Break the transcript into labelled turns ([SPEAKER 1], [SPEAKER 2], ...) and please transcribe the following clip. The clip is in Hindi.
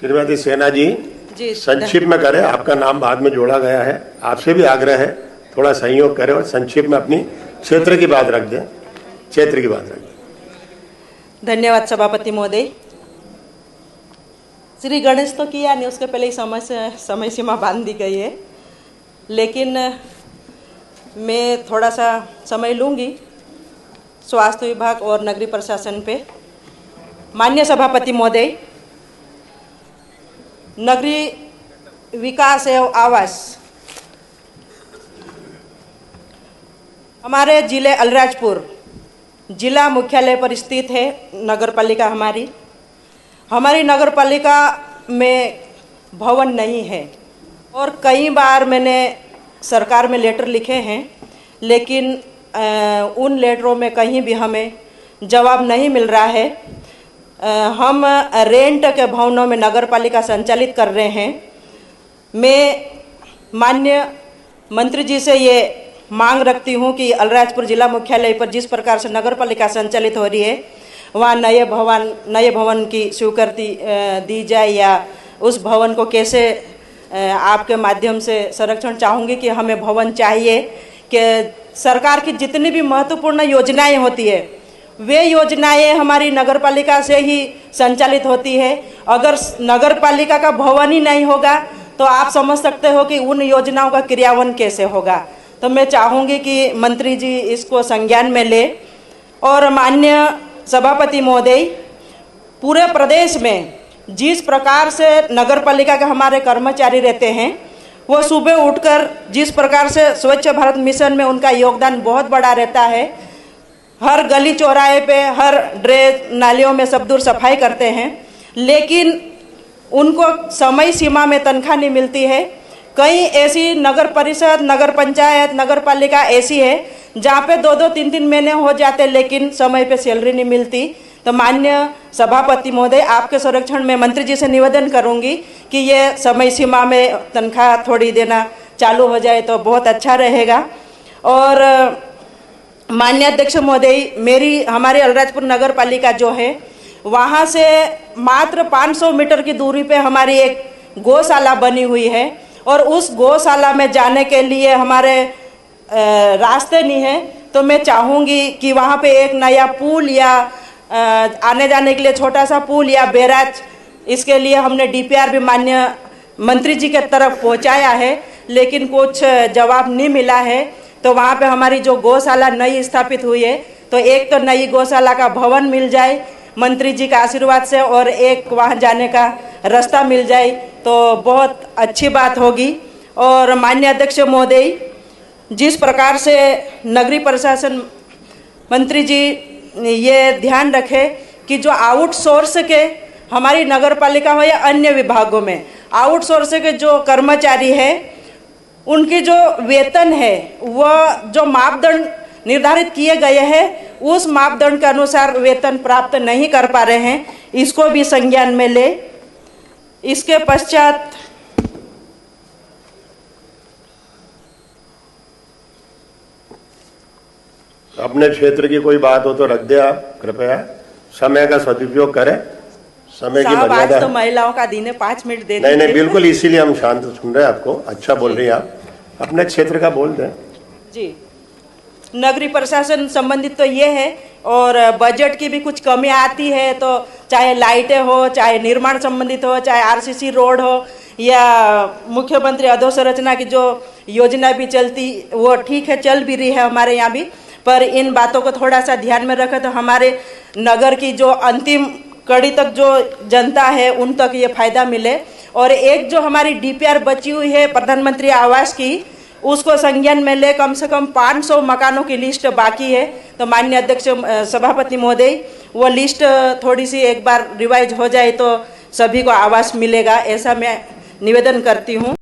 [SPEAKER 1] श्रीमती सेना जी
[SPEAKER 2] जी
[SPEAKER 1] संक्षिप्त में करें, आपका नाम बाद में जोड़ा गया है। आपसे भी आग्रह है थोड़ा सहयोग करें और संक्षिप्त में अपनी क्षेत्र की बात रख दें, क्षेत्र की बात रख दें।
[SPEAKER 2] धन्यवाद सभापति महोदय। श्री गणेश तो किया नहीं, उसके पहले ही समय सीमा बांध दी गई है, लेकिन मैं थोड़ा सा समय लूँगी स्वास्थ्य विभाग और नगरीय प्रशासन पे। माननीय सभापति महोदय, नगरीय विकास एवं आवास हमारे जिले अलीराजपुर जिला मुख्यालय पर स्थित है। नगर पालिका हमारी नगर पालिका में भवन नहीं है और कई बार मैंने सरकार में लेटर लिखे हैं, लेकिन उन लेटरों में कहीं भी हमें जवाब नहीं मिल रहा है। हम रेंट के भवनों में नगर पालिका संचालित कर रहे हैं। मैं माननीय मंत्री जी से ये मांग रखती हूँ कि अलीराजपुर जिला मुख्यालय पर जिस प्रकार से नगर पालिका संचालित हो रही है, वहाँ नए भवन की स्वीकृति दी जाए, या उस भवन को कैसे आपके माध्यम से संरक्षण चाहूँगी कि हमें भवन चाहिए कि सरकार की जितनी भी महत्वपूर्ण योजनाएं होती है वे योजनाएं हमारी नगर पालिका से ही संचालित होती है। अगर नगर पालिका का भवन ही नहीं होगा तो आप समझ सकते हो कि उन योजनाओं का क्रियान्वयन कैसे होगा। तो मैं चाहूँगी कि मंत्री जी इसको संज्ञान में ले। और माननीय सभापति महोदय, पूरे प्रदेश में जिस प्रकार से नगर पालिका के हमारे कर्मचारी रहते हैं, वो सुबह उठकर जिस प्रकार से स्वच्छ भारत मिशन में उनका योगदान बहुत बड़ा रहता है, हर गली चौराहे पे, हर ड्रेन नालियों में सब दूर सफाई करते हैं, लेकिन उनको समय सीमा में तनख्वाह नहीं मिलती है। कई ऐसी नगर परिषद, नगर पंचायत, नगर पालिका ऐसी है जहाँ पे 2-2, 3-3 महीने हो जाते लेकिन समय पे सैलरी नहीं मिलती। तो माननीय सभापति महोदय, आपके संरक्षण में मंत्री जी से निवेदन करूंगी कि ये समय सीमा में तनख्वाह थोड़ी देना चालू हो जाए तो बहुत अच्छा रहेगा। और माननीय अध्यक्ष महोदय, हमारे अलीराजपुर नगर पालिका जो है, वहाँ से मात्र 500 मीटर की दूरी पे हमारी एक गौशाला बनी हुई है और उस गौशाला में जाने के लिए हमारे रास्ते नहीं है। तो मैं चाहूँगी कि वहाँ पे एक नया पुल या आने जाने के लिए छोटा सा पुल या बैराज, इसके लिए हमने डीपीआर भी माननीय मंत्री जी के तरफ पहुँचाया है, लेकिन कुछ जवाब नहीं मिला है। तो वहाँ पे हमारी जो गौशाला नई स्थापित हुई है, तो एक तो नई गौशाला का भवन मिल जाए मंत्री जी का आशीर्वाद से, और एक वहाँ जाने का रास्ता मिल जाए तो बहुत अच्छी बात होगी। और माननीय अध्यक्ष महोदय, जिस प्रकार से नगरीय प्रशासन मंत्री जी ये ध्यान रखे कि जो आउटसोर्स के हमारी नगर पालिका हो या अन्य विभागों में आउटसोर्स के जो कर्मचारी है, उनकी जो वेतन है वह जो मापदंड निर्धारित किए गए हैं उस मापदंड के अनुसार वेतन प्राप्त नहीं कर पा रहे हैं, इसको भी संज्ञान में ले। इसके पश्चात
[SPEAKER 1] अपने क्षेत्र की कोई बात हो तो रख दे, आप कृपया समय का सदुपयोग करें। समय की मर्यादा
[SPEAKER 2] तो महिलाओं का दिन है, 5 मिनट दे
[SPEAKER 1] नहीं, बिल्कुल, इसीलिए हम शांत सुन रहे हैं आपको। अच्छा बोल रही हैं आप, अपने क्षेत्र का बोल दें
[SPEAKER 2] जी। नगरीय प्रशासन संबंधित तो ये है, और बजट की भी कुछ कमी आती है, तो चाहे लाइटें हो, चाहे निर्माण संबंधित हो, चाहे आरसीसी रोड हो, या मुख्यमंत्री अधोसंरचना की जो योजना भी चलती वो ठीक है, चल भी रही है हमारे यहाँ भी, पर इन बातों को थोड़ा सा ध्यान में रखें तो हमारे नगर की जो अंतिम कड़ी तक जो जनता है उन तक ये फायदा मिले। और एक जो हमारी डीपीआर बची हुई है प्रधानमंत्री आवास की, उसको संज्ञान में ले। कम से कम 500 मकानों की लिस्ट बाकी है। तो माननीय अध्यक्ष सभापति महोदय, वो लिस्ट थोड़ी सी एक बार रिवाइज हो जाए तो सभी को आवास मिलेगा, ऐसा मैं निवेदन करती हूँ।